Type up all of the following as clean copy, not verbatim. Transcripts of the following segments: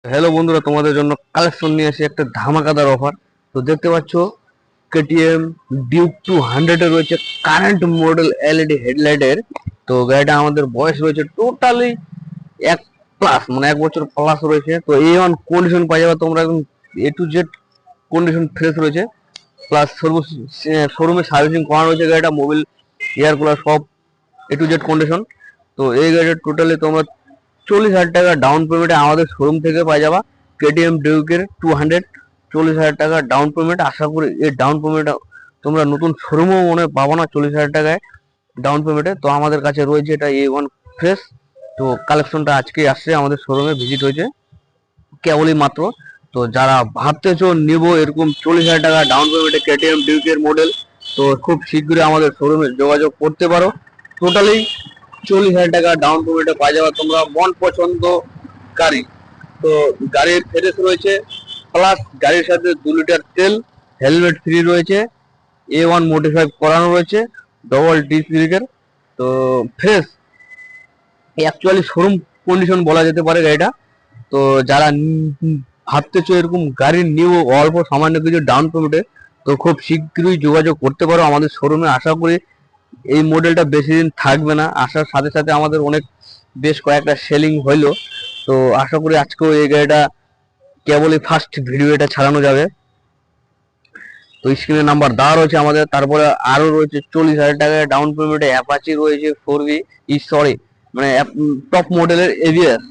Hello বন্ধুরা, তোমাদের জন্য কালেকশন নিয়ে এসে একটা ধামাকাদার অফার। তো দেখতে পাচ্ছ কেটিএম ডিউক 200 এর রয়েছে কারেন্ট মডেল এলইডি হেডলাইটের। তো গাড়িটা আমাদের বয়স রয়েছে টোটালি 1+, মানে 1 বছর প্লাস রয়েছে। তো এই অন কন্ডিশন পাই যাবে তোমরা, একদম A to Z condition fresh রয়েছে। প্লাস শোরুমে সার্ভিসিং করা রয়েছে গাড়িটা, মোবিল এয়ার কুলার সব A to Z কন্ডিশন। তো এই গাড়িটা টোটালি তোমরা 40,000 টাকা ডাউন পেমেন্টে আমাদের শোরুম থেকে পাই যাবা। কেটিএম ডিউকের 200 40,000 টাকা ডাউন পেমেন্ট। আশা করি এই ডাউন পেমেন্ট তোমরা নতুন শোরুমও মনে পাবো না 40,000 টাকায় ডাউন পেমেন্টে। তো আমাদের কাছে রয়েছে এটা A1 ফ্রেশ। তো কালেকশনটা আজকে আসছে, আমাদের শোরুমে ভিজিট হয়েছে কেবলই মাত্র। তো যারা ভাবতেছো নিবো এরকম 40,000 টাকা ডাউন পেমেন্টে কেটিএম ডিউকের মডেল, তো খুব শীঘ্রই আমাদের শোরুমে যোগাযোগ করতে পারো। টোটালি 40,000 টাকা ডাউন পেমেন্টে পাই যাবে তোমরা মন পছন্দ গাড়ি। তো গাড়ির ফ্রেশ রয়েছে, প্লাস গাড়ির সাথে 2 লিটার তেল, হেলমেট ফ্রি রয়েছে, A1 মডিফাই করানো রয়েছে, ডবল ডিস্ক ব্রেকের। তো ফ্রেশ অ্যাকচুয়ালি শোরুম কন্ডিশন বলা যেতে পারে গাড়িটা। তো যারা ভাবতেছো এরকম গাড়ি নিউ অল্প সামান্য কিছু ডাউন পেমেন্টে, তো খুব শীঘ্রই যোগাযোগ করতে পারো আমাদের শোরুমে। আশা করি এই মডেলটা বেশি দিন থাকবে না, আসার সাথে সাথে আমাদের অনেক বেশ কয়েকটা সেলিং হইলো। তো আশা করি আজকেও এই গাড়িটা কেবলই ফার্স্ট ভিডিও এটা ছাড়ানো যাবে। তো স্ক্রিনে নাম্বার দেওয়া রয়েছে আমাদের। তারপরে আরো রয়েছে 40,000 টাকায় ডাউন পেমেন্টে অ্যাপাচি রয়েছে 4V, সরি মানে টপ মডেলের AVS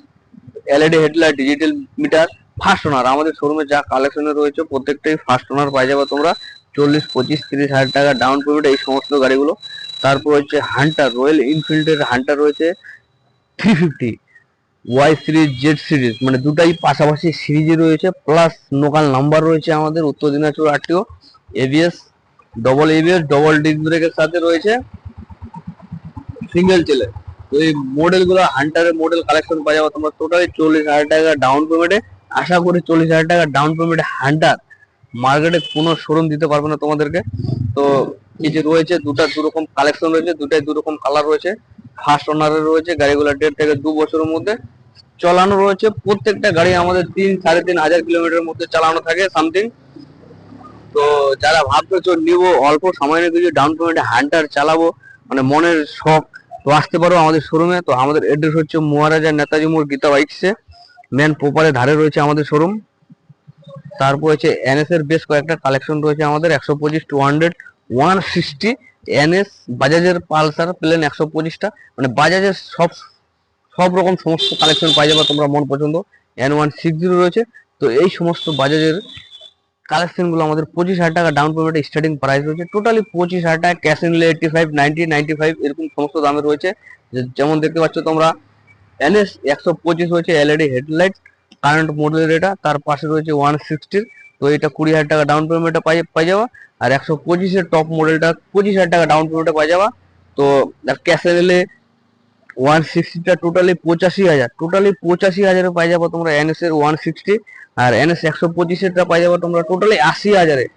LED headlight, digital meter, first owner. আমাদের শোরুমে যা কালেকশনে রয়েছে প্রত্যেকটাই ফার্স্ট ওনার পাই যাবে তোমরা 40, 25, 30,000 টাকা ডাউন পেমেন্ট এই সমস্ত গাড়িগুলো। তারপর হচ্ছে হান্টার, রয়্যাল এনফিল্ডের হান্টার রয়েছে 350, ওয়াই সিরিজ, জেড সিরিজ, মানে দুটাই পাশাপাশি সিরিজে রয়েছে। প্লাস লোকাল নাম্বার রয়েছে আমাদের উত্তর Dinajpur RTO, ABS, double disc ব্রেকের সাথে রয়েছে সিঙ্গেল চেলে। তো এই মডেলগুলো হান্টারের মডেল কালেকশন পাওয়া যাবে তোমরা টোটালি 40,000 টাকা ডাউন পেমেন্টে। আশা করি 40,000 টাকা ডাউন পেমেন্টে হান্টার মার্কেটে কোনো শোরুম দিতে পারবে না তোমাদেরকে। তো এই যে রয়েছে দুরকম কালেকশন রয়েছে, দুটাই দুরকম কালার রয়েছে। ফার্স্ট ওনারের রয়েছে গাড়িগুলো 1.5 থেকে 2 বছরের মধ্যে চালানো রয়েছে। প্রত্যেকটা গাড়ি আমাদের 3-3.5 হাজার কিলোমিটার মধ্যে চালানো থাকে সামথিং। তো যারা ভাবতেছো নিবো অল্প সময়ের কিছু ডাউন পেমেন্টে হান্টার চালাবো, মানে মনের শখ, তো আসতে পারো আমাদের শোরুমে। তো আমাদের অ্যাড্রেস হচ্ছে মহারাজা নেতাজি মোড়, গীতা বাইকসে মেন প্রপারের ধারে রয়েছে আমাদের শোরুম। তারপর হচ্ছে এনএস এর বেশ কয়েকটা কালেকশন রয়েছে আমাদের 125, 200, 160, এনএস, বাজাজের পালসার প্লেন 125টা, মানে বাজাজের সব সব রকম সমস্ত কালেকশন পাই যাবে তোমরা মন পছন্দ। N160 রয়েছে। তো এই সমস্ত বাজাজের কালেকশন গুলো আমাদের 25,000 টাকা ডাউন পেমেন্টে স্টার্টিং প্রাইস রয়েছে। টোটালি 25,000 টাকা, ক্যাশ নিলে 85, 90, 95 এরকম সমস্ত দামে রয়েছে। যেমন দেখতে পাচ্ছ তোমরা এনএস 125 রয়েছে এলইডি হেডলাইট কারেন্ট মডেলের এটা, তার পাশে রয়েছে 160। তো এটা 20,000 টাকা ডাউন পেমেন্টে পাই যাওয়া। আর 125-এর টপ মডেলটা 25,000 টাকা ডাউন পেমেন্টে পাই যাওয়া। তো ক্যাশে নিলে 160টা টোটালি 85,000 পাই যাবো তোমরা এনএস এর 160। আর এনএস 125-এরটা পাই যাবো তোমরা টোটালি 80,000-এ।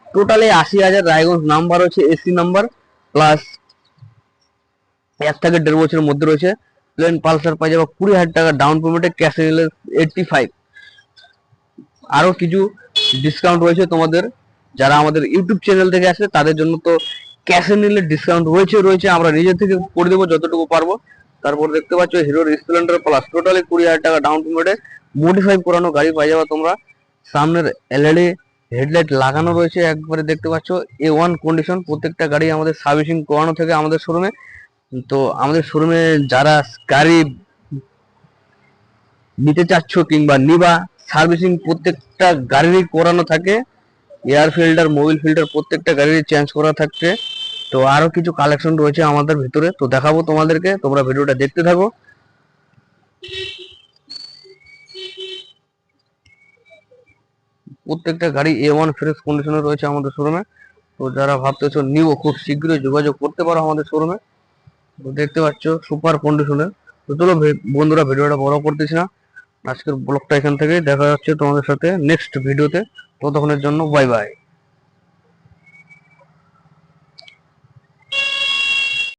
টোটালি 80,000 রায়গঞ্জ নাম্বার হচ্ছে এসি নাম্বার। প্লাস 1 থেকে 1.5 বছরের মধ্যে রয়েছে। প্লেন পালসার পাই যাবো 20,000 টাকা ডাউন পেমেন্টে, ক্যাশে নিলে 85। আরো কিছু ডিসকাউন্ট রয়েছে তোমাদের যারা আমাদের ইউটিউব চ্যানেল থেকে আসে তাদের জন্য। তো ক্যাশে নিলে ডিসকাউন্ট রয়েছে আমরা নিজে থেকে করে দেবো যতটুকু পারবো। তারপর দেখতে পাচ্ছ হিরোর স্প্লেন্ডার প্লাস টোটালি 20,000 টাকা ডাউন পেমেন্টে মডিফাই করানো গাড়ি পাই যাবে তোমরা। সামনের এলইডি হেডলাইট লাগানো রয়েছে একবারে দেখতে পাচ্ছ A1 কন্ডিশন। প্রত্যেকটা গাড়ি আমাদের সার্ভিসিং করানো থেকে আমাদের শোরুমে। তো আমাদের শোরুমে যারা গাড়ি নিতে চাচ্ছ কিংবা নিবা, সার্ভিসিং প্রত্যেকটা গাড়িরই করানো থাকে। এয়ার ফিল্টার, মোবিল ফিল্টার প্রত্যেকটা গাড়ির চেঞ্জ করা থাকছে। তো আরো কিছু কালেকশন রয়েছে আমাদের ভিতরে, তো দেখাবো তোমাদেরকে, তোমরা ভিডিওটা দেখতে থাকো। প্রত্যেকটা গাড়ি A1 ফ্রেশ কন্ডিশনে রয়েছে আমাদের শোরুমে। তো যারা ভাবতেছো নিও খুব শীঘ্রই যোগাযোগ করতে পারো আমাদের শোরুমে। তো দেখতে পাচ্ছ সুপার কন্ডিশনে। তো চলো বন্ধুরা, ভিডিওটা বড় করতেছি না, আজকের ব্লগটা এখান থেকে দেখা যাচ্ছে তোমাদের সাথে নেক্সট ভিডিওতে। ততক্ষণের জন্য বাই বাই।